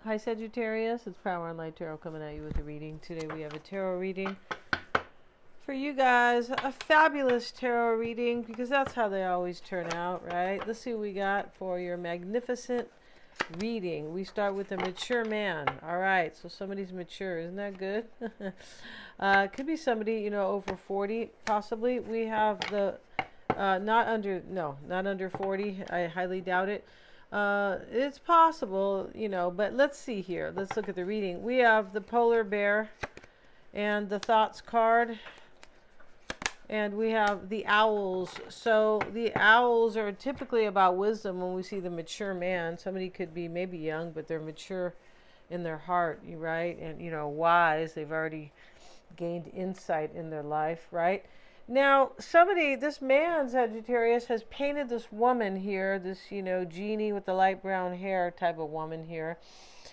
Hi Sagittarius, it's Power and Light Tarot coming at you with a reading. Today we have a tarot reading for you guys. A fabulous tarot reading because that's how they always turn out, right? Let's see what we got for your magnificent reading. We start with a mature man. All right, so somebody's mature. Isn't that good? Could be somebody, you know, over 40 possibly. We have the not under 40. I highly doubt it. It's possible, you know, but let's see here. Let's look at the reading. We have the polar bear and the thoughts card, and we have the owls. So the owls are typically about wisdom when we see the mature man. Somebody could be maybe young, but they're mature in their heart, right? And, you know, wise. They've already gained insight in their life, right? Now, this man, Sagittarius, has painted this woman here, this, you know, genie with the light brown hair type of woman here,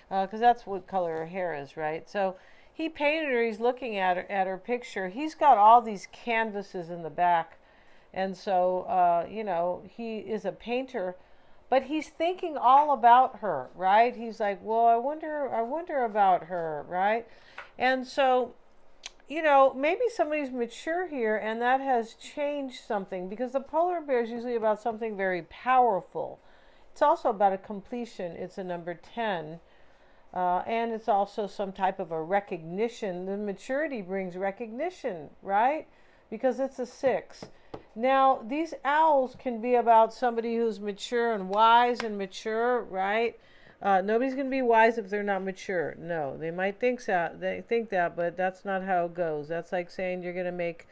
because that's what color her hair is, right? So he painted her, he's looking at her picture. He's got all these canvases in the back, and so, you know, he is a painter, but he's thinking all about her, right? He's like, well, I wonder about her, right? And so, you know, maybe somebody's mature here and that has changed something, because the polar bear is usually about something very powerful. It's also about a completion. It's a number 10. And it's also some type of a recognition. The maturity brings recognition, right? Because it's a 6. Now, these owls can be about somebody who's mature and wise and mature, right? Nobody's going to be wise if they're not mature. No, they might think that, but that's not how it goes. That's like saying you're going to make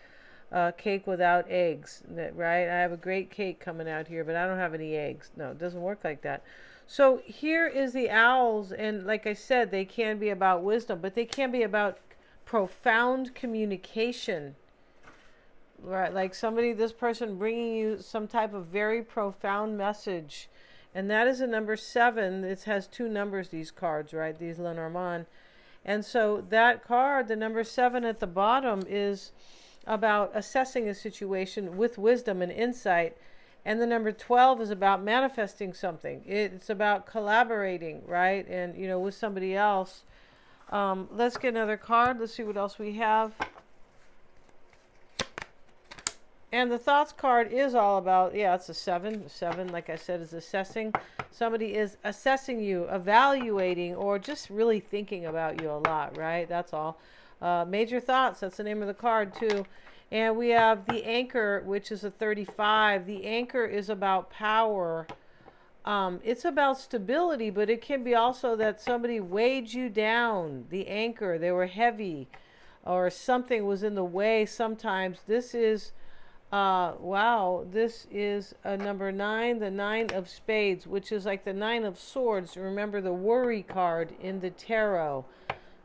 cake without eggs, right? I have a great cake coming out here, but I don't have any eggs. No, it doesn't work like that. So here is the owls, and like I said, they can be about wisdom, but they can be about profound communication, right? Like this person bringing you some type of very profound message. And that is a number 7. It has 2 numbers, these cards, right? These Lenormand. And so that card, the number 7 at the bottom, is about assessing a situation with wisdom and insight. And the number 12 is about manifesting something. It's about collaborating, right? And, you know, with somebody else. Let's get another card. Let's see what else we have. And the thoughts card is all about, yeah, it's a 7. 7, like I said, is assessing. Somebody is assessing you, evaluating, or just really thinking about you a lot, right? That's all. Major thoughts, that's the name of the card too. And we have the anchor, which is a 35. The anchor is about power. It's about stability, but it can be also that somebody weighed you down. The anchor, they were heavy, or something was in the way sometimes. This is... wow, this is a number 9, the 9 of spades, which is like the 9 of swords. Remember the worry card in the tarot.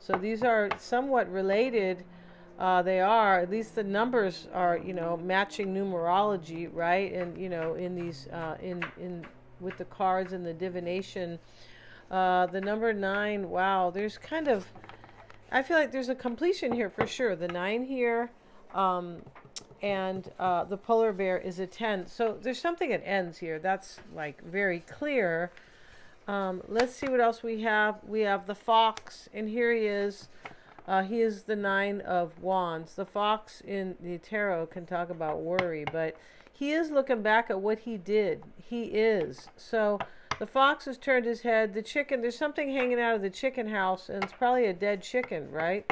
So these are somewhat related. They are, at least the numbers are, you know, matching numerology, right? And, you know, in these, with the cards and the divination, the number 9, wow, there's kind of, I feel like there's a completion here for sure. The 9 here, and the polar bear is a 10. So there's something that ends here. That's like very clear. Let's see what else we have. We have the fox, and here he is. He is the 9 of wands. The fox in the tarot can talk about worry, but he is looking back at what he did. He is. So the fox has turned his head. The chicken, there's something hanging out of the chicken house, and it's probably a dead chicken, right?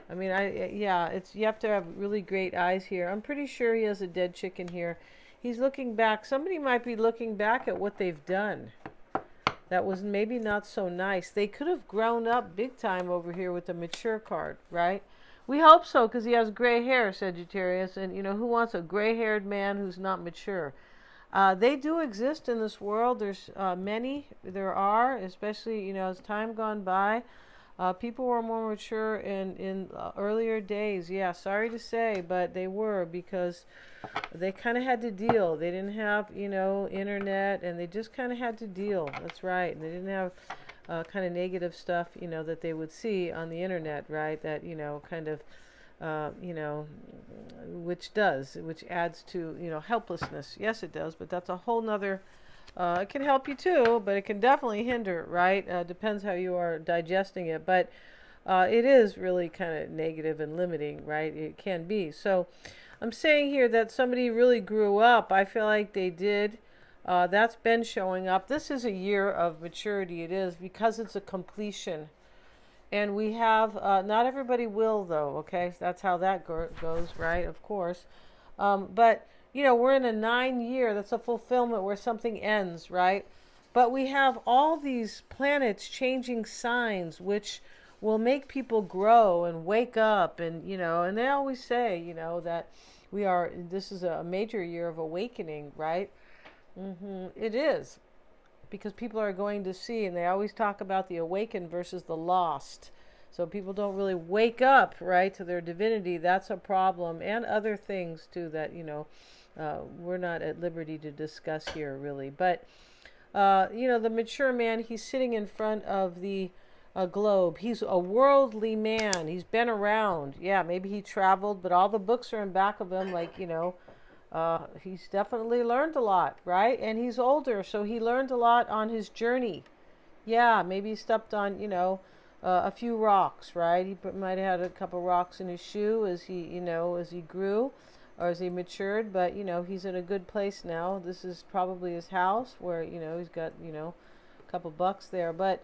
I mean, yeah, you have to have really great eyes here. I'm pretty sure he has a dead chicken here. He's looking back. Somebody might be looking back at what they've done. That was maybe not so nice. They could have grown up big time over here with the mature card, right? We hope so, because he has gray hair, Sagittarius. And, you know, who wants a gray-haired man who's not mature? They do exist in this world. There's many. There are, especially, you know, as time gone by. People were more mature in earlier days. Yeah, sorry to say, but they were, because they kind of had to deal. They didn't have, you know, internet, and they just kind of had to deal. That's right. And they didn't have kind of negative stuff, you know, that they would see on the internet, right? That, you know, kind of, you know, which adds to, you know, helplessness. Yes, it does, but that's a whole nother It can help you too, but it can definitely hinder, right? Depends how you are digesting it, but it is really kind of negative and limiting, right? It can be. So I'm saying here that somebody really grew up. I feel like they did. That's been showing up. This is a year of maturity. It is, because it's a completion. And we have, not everybody will though, okay? That's how that goes, right? Of course. But, you know, we're in a 9-year, that's a fulfillment where something ends, right? But we have all these planets changing signs, which will make people grow and wake up. And, you know, and they always say, you know, that this is a major year of awakening, right? It is, because people are going to see, and they always talk about the awakened versus the lost. So people don't really wake up, right, to their divinity. That's a problem, and other things too that, you know, we're not at liberty to discuss here really. But you know, the mature man, he's sitting in front of the globe. He's a worldly man. He's been around. Yeah, maybe he traveled, but all the books are in back of him, like, you know, he's definitely learned a lot, right? And he's older, so he learned a lot on his journey. Yeah, maybe he stepped on, you know, a few rocks, right? He might have had a couple rocks in his shoe as he, you know, as he grew or as he matured. But, you know, he's in a good place now. This is probably his house where, you know, he's got, you know, a couple bucks there. But,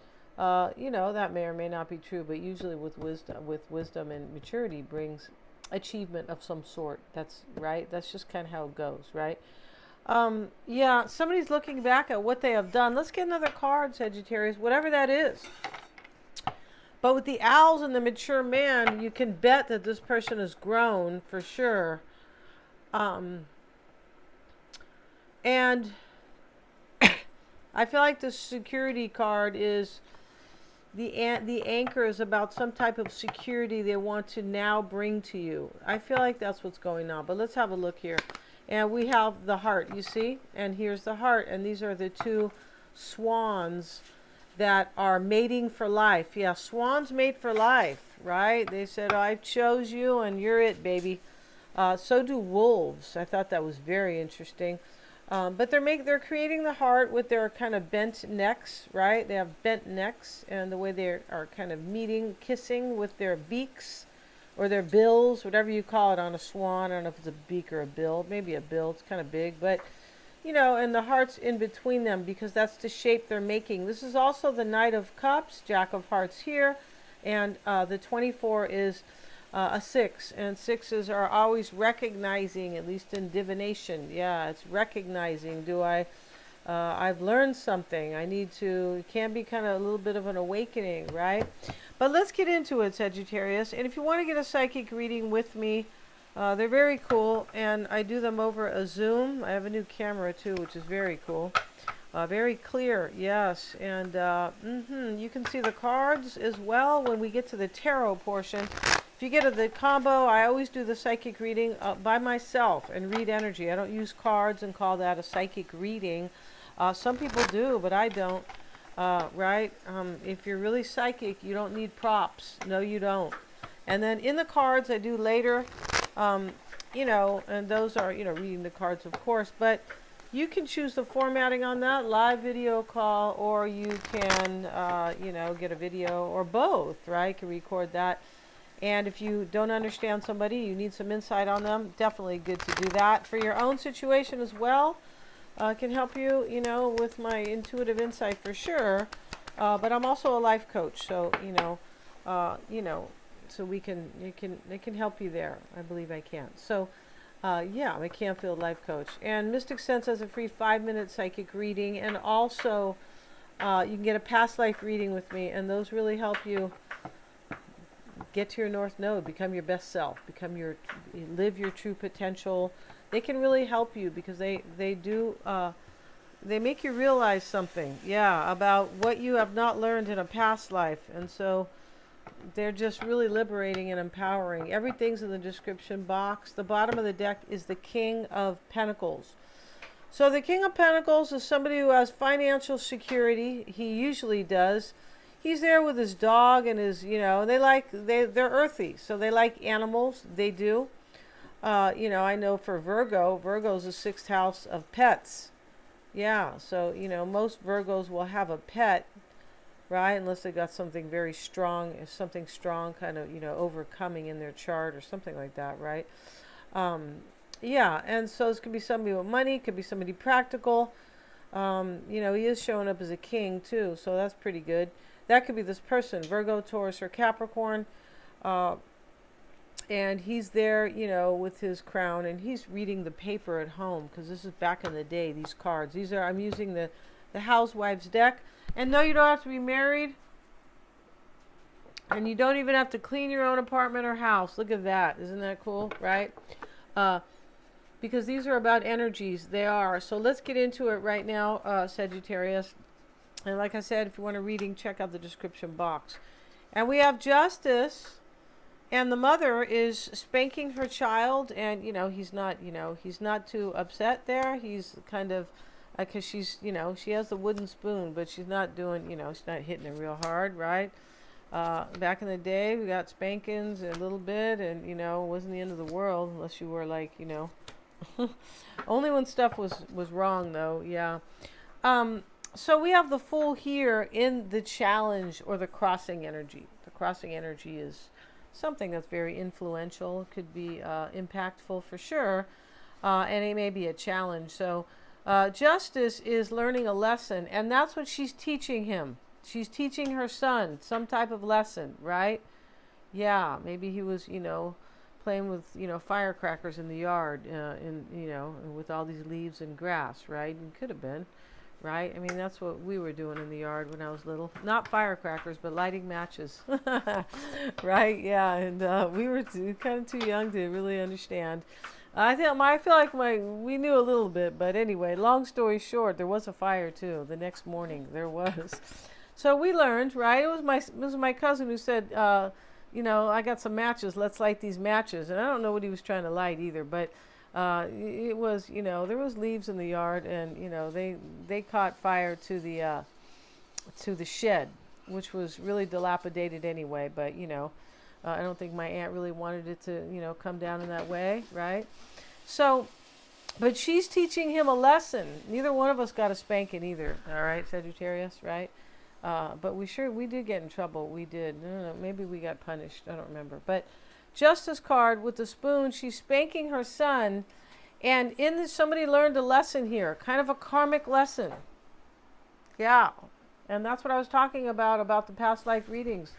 you know, that may or may not be true. But usually with wisdom and maturity brings achievement of some sort. That's right. That's just kind of how it goes, right? Yeah, somebody's looking back at what they have done. Let's get another card, Sagittarius, whatever that is. But with the owls and the mature man, you can bet that this person has grown for sure. And I feel like the security card is the anchor is about some type of security they want to now bring to you. I feel like that's what's going on. But let's have a look here. And we have the heart, you see? And here's the heart. And these are the two swans that are mating for life. Yeah, swans mate for life, right? They said, I chose you and you're it, baby. So do wolves. I thought that was very interesting. But they're creating the heart with their kind of bent necks, right? They have bent necks, and the way they are kind of meeting, kissing with their beaks or their bills, whatever you call it on a swan. I don't know if it's a beak or a bill. Maybe a bill. It's kind of big, but you know, and the heart's in between them because that's the shape they're making. This is also the Knight of Cups, Jack of Hearts here, and the 24 is a 6, and 6s are always recognizing, at least in divination. Yeah, it's recognizing. I've learned something. I need to. It can be kind of a little bit of an awakening, right? But let's get into it, Sagittarius. And if you want to get a psychic reading with me, they're very cool, and I do them over a Zoom. I have a new camera too, which is very cool. Very clear, yes. And you can see the cards as well when we get to the tarot portion. If you get the combo, I always do the psychic reading by myself and read energy. I don't use cards and call that a psychic reading. Some people do, but I don't. Right? If you're really psychic, you don't need props. No, you don't. And then in the cards I do later, you know, and those are, you know, reading the cards, of course, but you can choose the formatting on that, live video call, or you can, you know, get a video, or both, right? You can record that. And if you don't understand somebody, you need some insight on them, definitely good to do that. For your own situation as well, can help you, you know, with my intuitive insight for sure. But I'm also a life coach, so, you know, so they can help you there. I believe I can. So, yeah, I'm a Canfield life coach. And Mystic Sense has a free 5-minute psychic reading, and also you can get a past life reading with me, and those really help you get to your North Node, become your best self, live your true potential. They can really help you because they make you realize something, yeah, about what you have not learned in a past life. And so they're just really liberating and empowering. Everything's in the description box. The bottom of the deck is the King of Pentacles. So the King of Pentacles is somebody who has financial security. He usually does. He's there with his dog and his, you know, they're earthy, so they like animals. They do. You know, I know for Virgo's the 6th house of pets. Yeah, so, most Virgos will have a pet, right? Unless they got something very strong, something strong kind of, overcoming in their chart or something like that, right? Um, yeah, and so this could be somebody with money, could be somebody practical. He is showing up as a king too, so that's pretty good. That could be this person, Virgo, Taurus, or Capricorn. Uh, and he's there, with his crown, and he's reading the paper at home because this is back in the day. These cards, I'm using the Housewives deck, and no, you don't have to be married, and you don't even have to clean your own apartment or house. Look at that, isn't that cool, right? Uh, because these are about energies. They are. So let's get into it right now, Sagittarius. And like I said, if you want a reading, check out the description box. And we have Justice. And the mother is spanking her child, and he's not too upset there. He's kind of, because she's, she has the wooden spoon, but she's not doing, she's not hitting it real hard, right? Back in the day, we got spankings a little bit, and it wasn't the end of the world unless you were like, only when stuff was wrong, though. Yeah. So we have the Fool here in the challenge or the crossing energy. The crossing energy is something that's very influential, could be impactful for sure, and it may be a challenge. So Justice is learning a lesson, and that's what she's teaching him. She's teaching her son some type of lesson, right? Yeah, maybe he was, playing with, firecrackers in the yard, with all these leaves and grass, right? And could have been. Right? I mean, that's what we were doing in the yard when I was little. Not firecrackers, but lighting matches. Right? Yeah. And we were kind of too young to really understand. I feel like we knew a little bit, but anyway, long story short, there was a fire too. The next morning there was. So we learned, right? It was my cousin who said, I got some matches. Let's light these matches. And I don't know what he was trying to light either, but it was, there was leaves in the yard, and they caught fire to the shed, which was really dilapidated anyway. But I don't think my aunt really wanted it to come down in that way, right? So, but she's teaching him a lesson. Neither one of us got a spanking either. All right, Sagittarius, right? But we did get in trouble. We did. I don't know, maybe we got punished. I don't remember, but. Justice card with the spoon, she's spanking her son, and somebody learned a lesson here, kind of a karmic lesson. Yeah, and that's what I was talking about the past life readings.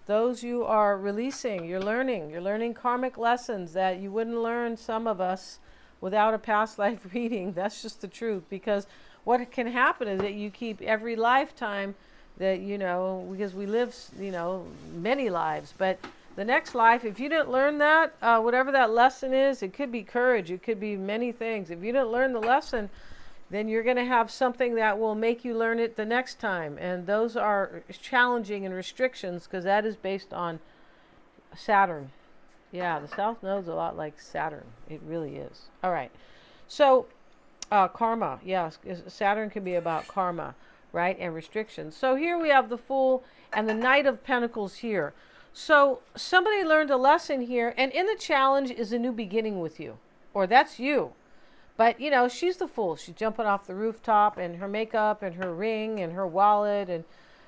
Those you are releasing, you're learning karmic lessons that you wouldn't learn, some of us, without a past life reading. That's just the truth, because what can happen is that you keep every lifetime that, because we live, many lives, but the next life, if you didn't learn that, whatever that lesson is, it could be courage, it could be many things. If you didn't learn the lesson, then you're going to have something that will make you learn it the next time. And those are challenging and restrictions, because that is based on Saturn. Yeah, the South Node's a lot like Saturn. It really is. All right. So, karma. Yes, Saturn can be about karma, right? And restrictions. So here we have the Fool and the Knight of Pentacles here. So somebody learned a lesson here, and in the challenge is a new beginning with you, or that's you. But, she's the Fool. She's jumping off the rooftop, and her makeup and her ring and her wallet and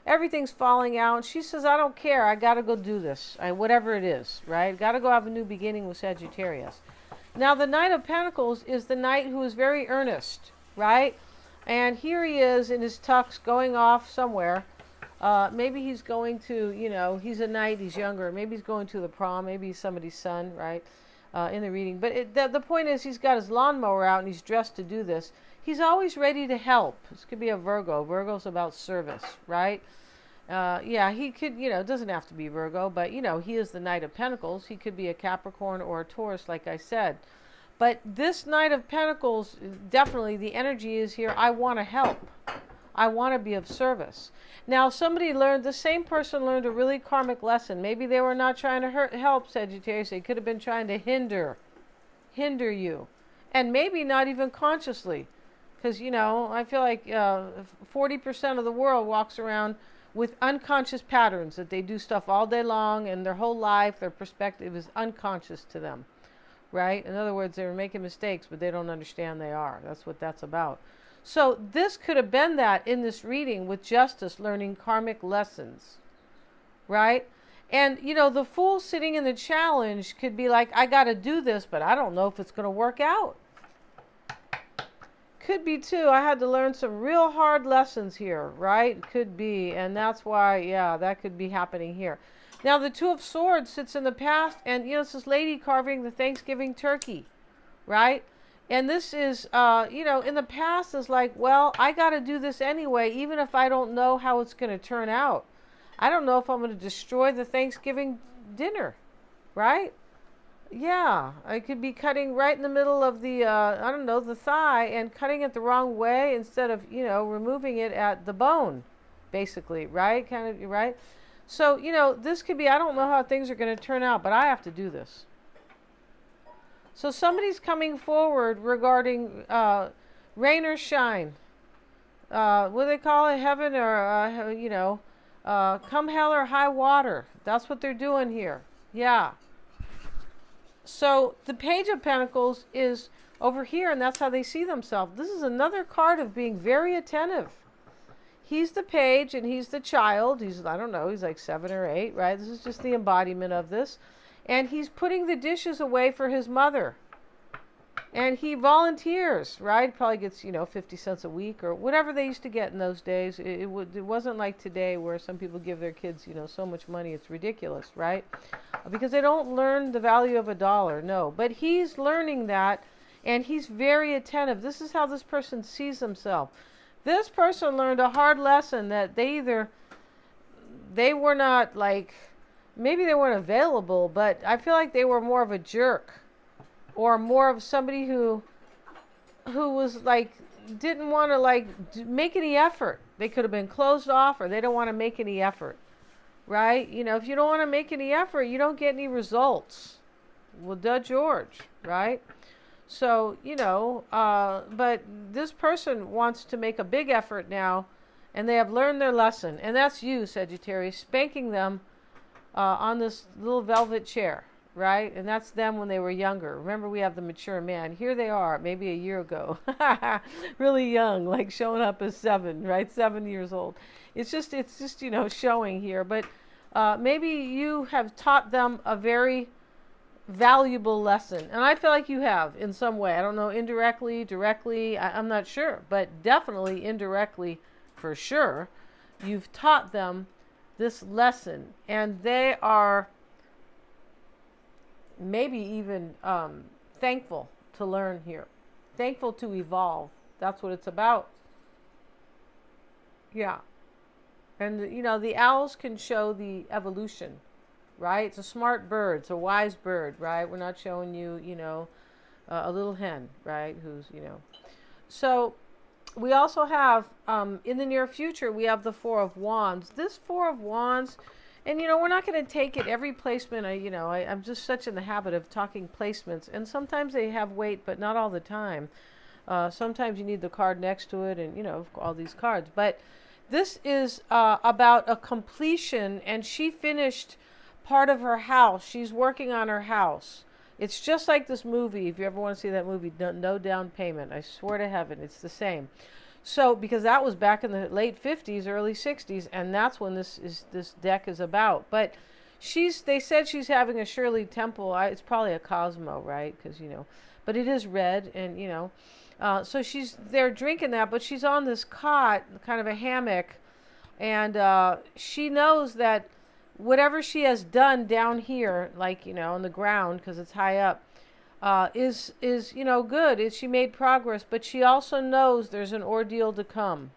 everything's falling out. She says, I don't care. I got to go do this, whatever it is, right? Got to go have a new beginning with Sagittarius. Now, the Knight of Pentacles is the knight who is very earnest, right? And here he is in his tux going off somewhere. Maybe he's going to, he's a knight, he's younger. Maybe he's going to the prom. Maybe he's somebody's son, right? In the reading. But the point is, he's got his lawnmower out and he's dressed to do this. He's always ready to help. This could be a Virgo. Virgo's about service, right? Yeah, he could, it doesn't have to be Virgo, but, he is the Knight of Pentacles. He could be a Capricorn or a Taurus, like I said. But this Knight of Pentacles, definitely the energy is here. I want to help. I want to be of service. Now, the same person learned a really karmic lesson. Maybe they were not trying to help Sagittarius. They could have been trying to hinder you. And maybe not even consciously. Because, I feel like 40% of the world walks around with unconscious patterns, that they do stuff all day long, and their whole life, their perspective is unconscious to them. Right? In other words, they're making mistakes, but they don't understand they are. That's what that's about. So this could have been that in this reading with Justice learning karmic lessons, right? And, you know, the Fool sitting in the challenge could be like, I got to do this, but I don't know if it's going to work out. Could be too. I had to learn some real hard lessons here, right? Could be. And that's why, yeah, that could be happening here. Now, the Two of Swords sits in the past, and, you know, it's this lady carving the Thanksgiving turkey, right? And this is, you know, in the past is like, well, I got to do this anyway, even if I don't know how it's going to turn out. I don't know if I'm going to destroy the Thanksgiving dinner, right? Yeah, I could be cutting right in the middle of the, I don't know, the thigh, and cutting it the wrong way instead of, you know, removing it at the bone, basically, right? Kind of, right? So, you know, this could be, I don't know how things are going to turn out, but I have to do this. So somebody's coming forward regarding rain or shine. What do they call it? Heaven or, you know, come hell or high water. That's what they're doing here. Yeah. So the Page of Pentacles is over here, and that's how they see themselves. This is another card of being very attentive. He's the page, and he's the child. He's, I don't know, he's like 7 or 8, right? This is just the embodiment of this. And he's putting the dishes away for his mother. And he volunteers, right? Probably gets, you know, 50 cents a week or whatever they used to get in those days. It wasn't like today where some people give their kids, you know, so much money. It's ridiculous, right? Because they don't learn the value of a dollar, no. But he's learning that, and he's very attentive. This is how this person sees himself. This person learned a hard lesson that they were not like, maybe they weren't available, but I feel like they were more of a jerk. Or more of somebody who was like, didn't want to like make any effort. They could have been closed off, or they don't want to make any effort, right? You know, if you don't want to make any effort, you don't get any results. Well, duh, George, right? So, you know, but this person wants to make a big effort now, and they have learned their lesson. And that's you, Sagittarius, spanking them on this little velvet chair. Right? And that's them when they were younger. Remember, we have the mature man. Here they are, maybe a year ago. Really young, like showing up as 7, right? 7 years old. It's just, you know, showing here. But maybe you have taught them a very valuable lesson. And I feel like you have in some way. I don't know, indirectly, directly, I'm not sure. But definitely indirectly, for sure, you've taught them this lesson. And they are maybe even thankful to learn here. Thankful to evolve. That's what it's about. Yeah. And, you know, the owls can show the evolution, right? It's a smart bird. It's a wise bird, right? We're not showing you, you know, a little hen, right? Who's, you know. So we also have, in the near future, we have the Four of Wands. This Four of Wands... And, you know, we're not going to take it every placement. I'm just such in the habit of talking placements. And sometimes they have weight, but not all the time. Sometimes you need the card next to it and, you know, all these cards. But this is about a completion, and she finished part of her house. She's working on her house. It's just like this movie. If you ever want to see that movie, No Down Payment. I swear to heaven, it's the same. So, because that was back in the late 50s, early 60s, and that's when this deck is about. But they said she's having a Shirley Temple. It's probably a Cosmo, right? Because, you know, but it is red, and, you know, so they're drinking that, but she's on this cot, kind of a hammock, and she knows that whatever she has done down here, like, you know, on the ground, because it's high up, is you know, good. She made progress, but she also knows there's an ordeal to come,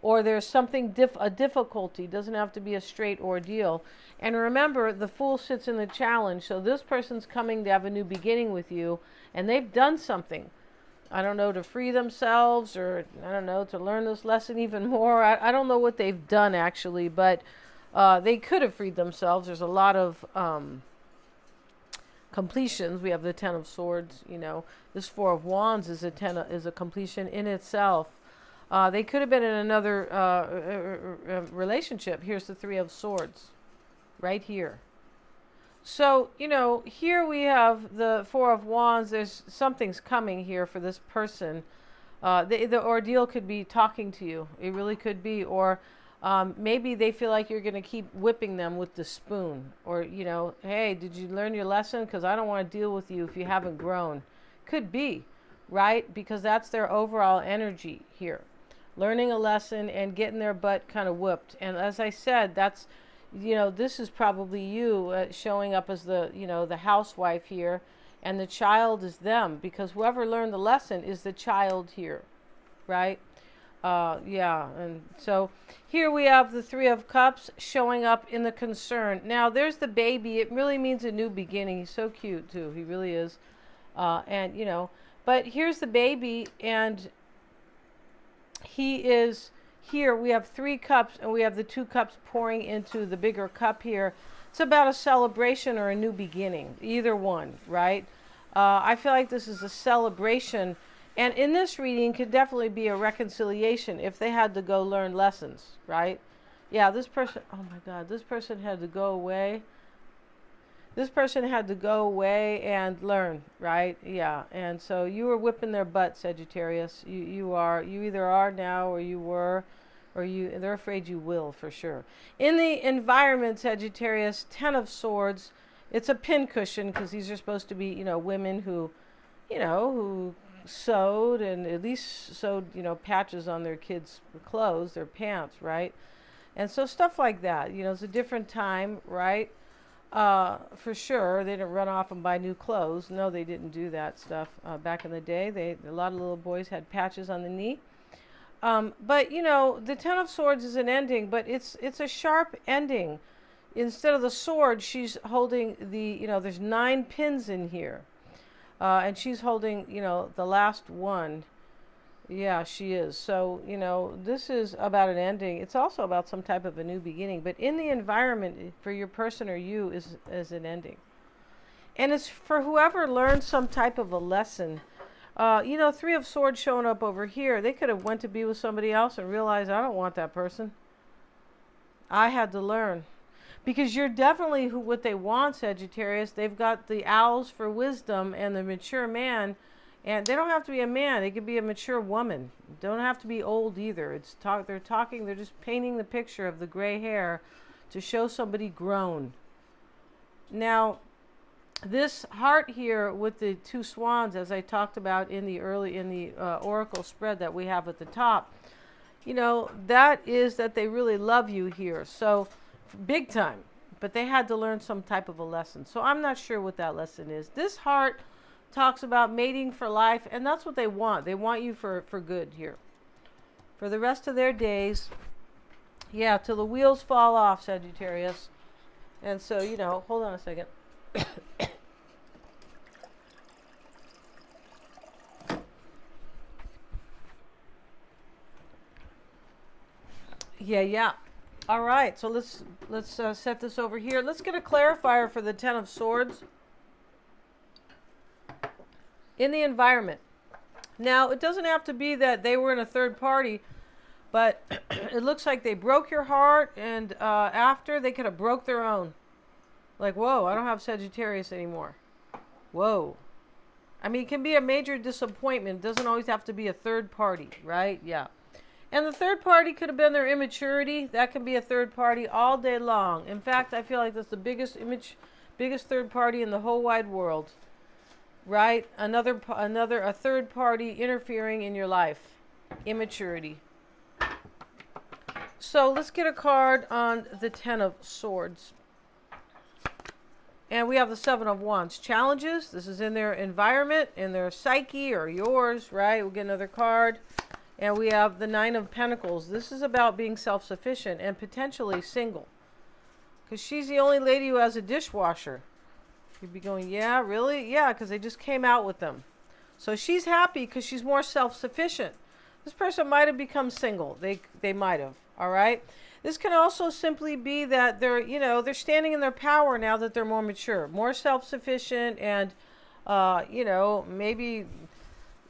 or there's something a difficulty. Doesn't have to be a straight ordeal. And remember, the Fool sits in the challenge, so this person's coming to have a new beginning with you, and they've done something. I don't know, to free themselves, or I don't know, to learn this lesson even more. I don't know what they've done actually, but they could have freed themselves. There's a lot of completions. We have the Ten of Swords, you know. This Four of Wands is a completion in itself. They could have been in another relationship. Here's the Three of Swords, right here. So, you know, here we have the Four of Wands. There's something's coming here for this person. The ordeal could be talking to you. It really could be. Or maybe they feel like you're going to keep whipping them with the spoon. Or, you know, hey, did you learn your lesson? Because I don't want to deal with you if you haven't grown. Could be, right? Because that's their overall energy here. Learning a lesson and getting their butt kind of whooped. And as I said, that's, you know, this is probably you showing up as the, you know, the housewife here. And the child is them, because whoever learned the lesson is the child here, right? Yeah, and so here we have the Three of Cups showing up in the concern. Now, there's the baby. It really means a new beginning. He's so cute, too. He really is. And, you know, but here's the baby, and he is here. We have 3 cups, and we have the 2 cups pouring into the bigger cup here. It's about a celebration or a new beginning, either one, right? I feel like this is a celebration, and in this reading could definitely be a reconciliation if they had to go learn lessons, right? Yeah, this person, oh my God, this person had to go away. This person had to go away and learn, right? Yeah, and so you were whipping their butt, Sagittarius. You either are now, or you were, or they're afraid you will, for sure. In the environment, Sagittarius, 10 of Swords, it's a pincushion, because these are supposed to be, you know, women who, you know, who sewed, and at least sewed, you know, patches on their kids' clothes, their pants, right? And so stuff like that, you know, it's a different time, right? For sure, they didn't run off and buy new clothes. No, they didn't do that stuff back in the day. A lot of little boys had patches on the knee. But, you know, the 10 of Swords is an ending, but it's a sharp ending. Instead of the sword, she's holding the, you know, there's 9 pins in here. And she's holding, you know, the last one. Yeah, she is. So, you know, this is about an ending. It's also about some type of a new beginning. But in the environment, for your person or you, is an ending. And it's for whoever learned some type of a lesson. You know, 3 of Swords showing up over here. They could have went to be with somebody else and realized, I don't want that person. I had to learn. Because you're definitely what they want, Sagittarius. They've got the owls for wisdom and the mature man. And they don't have to be a man. They could be a mature woman. Don't have to be old either. They're just painting the picture of the gray hair to show somebody grown. Now, this heart here with the 2 swans, as I talked about in the oracle spread that we have at the top, you know, that is that they really love you here. So, big time. But they had to learn some type of a lesson. So I'm not sure what that lesson is. This heart talks about mating for life, and that's what they want. They want you for good here. For the rest of their days, yeah, till the wheels fall off, Sagittarius. And so, you know, hold on a second. Yeah. All right, so let's set this over here. Let's get a clarifier for the 10 of Swords. In the environment. Now, it doesn't have to be that they were in a third party, but it looks like they broke your heart, and after, they could have broke their own. Like, whoa, I don't have Sagittarius anymore. Whoa. I mean, it can be a major disappointment. It doesn't always have to be a third party, right? Yeah. And the third party could have been their immaturity. That can be a third party all day long. In fact, I feel like that's the biggest third party in the whole wide world. Right? A third party interfering in your life. Immaturity. So let's get a card on the 10 of Swords. And we have the 7 of Wands. Challenges. This is in their environment, in their psyche, or yours, right? We'll get another card. And we have the 9 of Pentacles. This is about being self-sufficient and potentially single. Because she's the only lady who has a dishwasher. You'd be going, yeah, really? Yeah, because they just came out with them. So she's happy because she's more self-sufficient. This person might have become single. They might have, all right? This can also simply be that they're standing in their power now that they're more mature, more self-sufficient, and, maybe,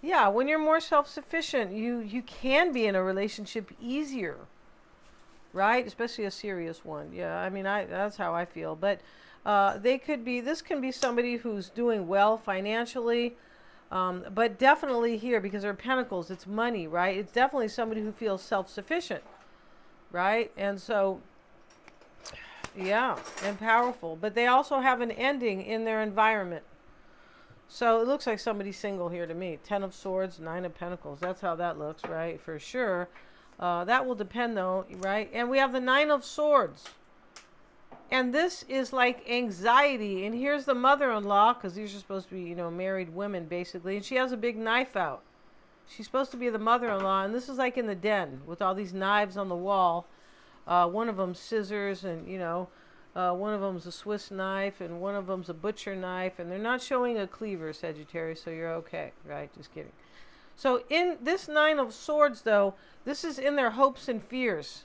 yeah, when you're more self-sufficient, you can be in a relationship easier, right? Especially a serious one. Yeah, I mean, that's how I feel. But this can be somebody who's doing well financially. But definitely here, because they're pentacles, it's money, right? It's definitely somebody who feels self-sufficient, right? And so, yeah, and powerful. But they also have an ending in their environment. So it looks like somebody's single here to me. 10 of Swords, 9 of Pentacles. That's how that looks, right? For sure. That will depend, though, right? And we have the 9 of Swords. And this is like anxiety. And here's the mother-in-law, because these are supposed to be, you know, married women, basically. And she has a big knife out. She's supposed to be the mother-in-law. And this is like in the den with all these knives on the wall. One of them scissors, and, you know, one of them's a Swiss knife, and one of them's a butcher knife. And they're not showing a cleaver, Sagittarius, so you're okay, right? Just kidding. So in this 9 of Swords, though, this is in their hopes and fears.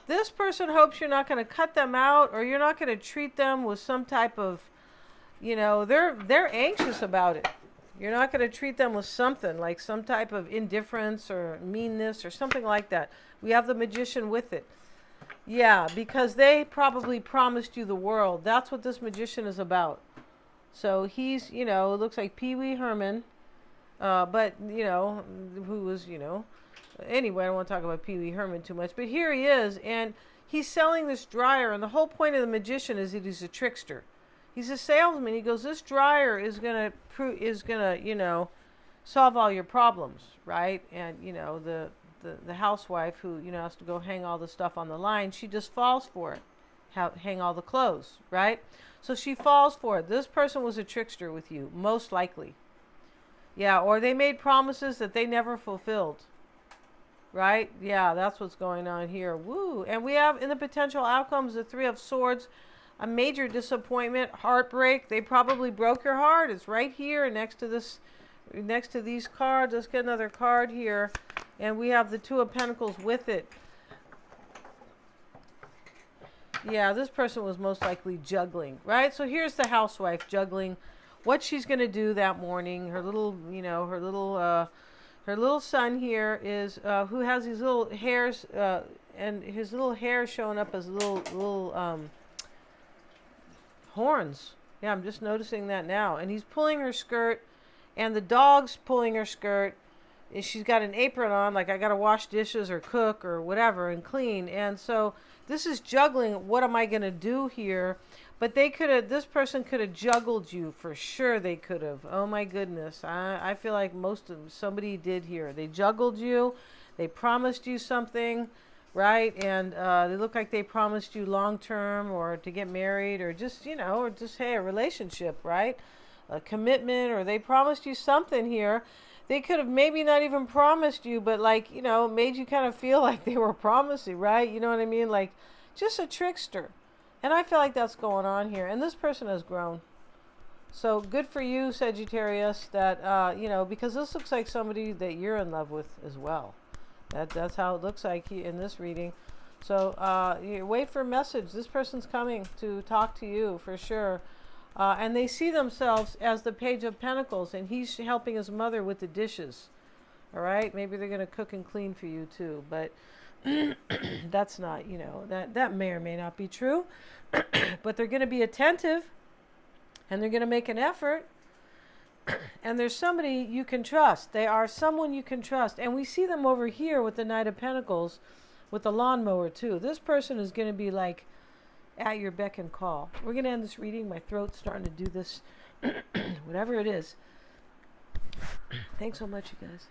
This person hopes you're not going to cut them out, or you're not going to treat them with some type of, you know, they're anxious about it. You're not going to treat them with something like some type of indifference or meanness or something like that. We have the Magician with it. Yeah, because they probably promised you the world. That's what this Magician is about. So he's, you know, it looks like Pee Wee Herman, but, you know, who was, you know, anyway, I don't want to talk about Pee Wee Herman too much, but here he is, and he's selling this dryer, and the whole point of the Magician is that he's a trickster. He's a salesman. He goes, this dryer is gonna, you know, solve all your problems, right? And, you know, the housewife who, you know, has to go hang all the stuff on the line, she just falls for it. Hang all the clothes, right? So she falls for it. This person was a trickster with you, most likely. Yeah, or they made promises that they never fulfilled. Right? Yeah, that's what's going on here. Woo. And we have in the potential outcomes the 3 of Swords, a major disappointment, heartbreak. They probably broke your heart. It's right here next to this, next to these cards. Let's get another card here. And we have the 2 of Pentacles with it. Yeah, this person was most likely juggling, right? So here's the housewife juggling what she's going to do that morning. Her little, you know, her little son here is, who has these little hairs, and his little hair showing up as little horns. Yeah, I'm just noticing that now. And he's pulling her skirt, and the dog's pulling her skirt. And she's got an apron on, like I got to wash dishes or cook or whatever and clean. And so this is juggling. What am I going to do here? But they could have, this person could have juggled you for sure. They could have. Oh my goodness. I feel like somebody did here. They juggled you. They promised you something, right? And they look like they promised you long term or to get married or just, you know, or just, hey, a relationship, right? A commitment, or they promised you something here. They could have maybe not even promised you, but like, you know, made you kind of feel like they were promising, right? You know what I mean? Like just a trickster. And I feel like that's going on here. And this person has grown. So good for you, Sagittarius, that, you know, because this looks like somebody that you're in love with as well. That's how it looks like in this reading. So you wait for a message. This person's coming to talk to you for sure. And they see themselves as the Page of Pentacles, and he's helping his mother with the dishes. All right? Maybe they're going to cook and clean for you too. But that's not, you know, that may or may not be true. But they're going to be attentive, and they're going to make an effort. And there's somebody you can trust. They are someone you can trust. And we see them over here with the Knight of Pentacles with the lawnmower too. This person is going to be like at your beck and call. We're going to end this reading. My throat's starting to do this. Whatever it is. Thanks so much, you guys.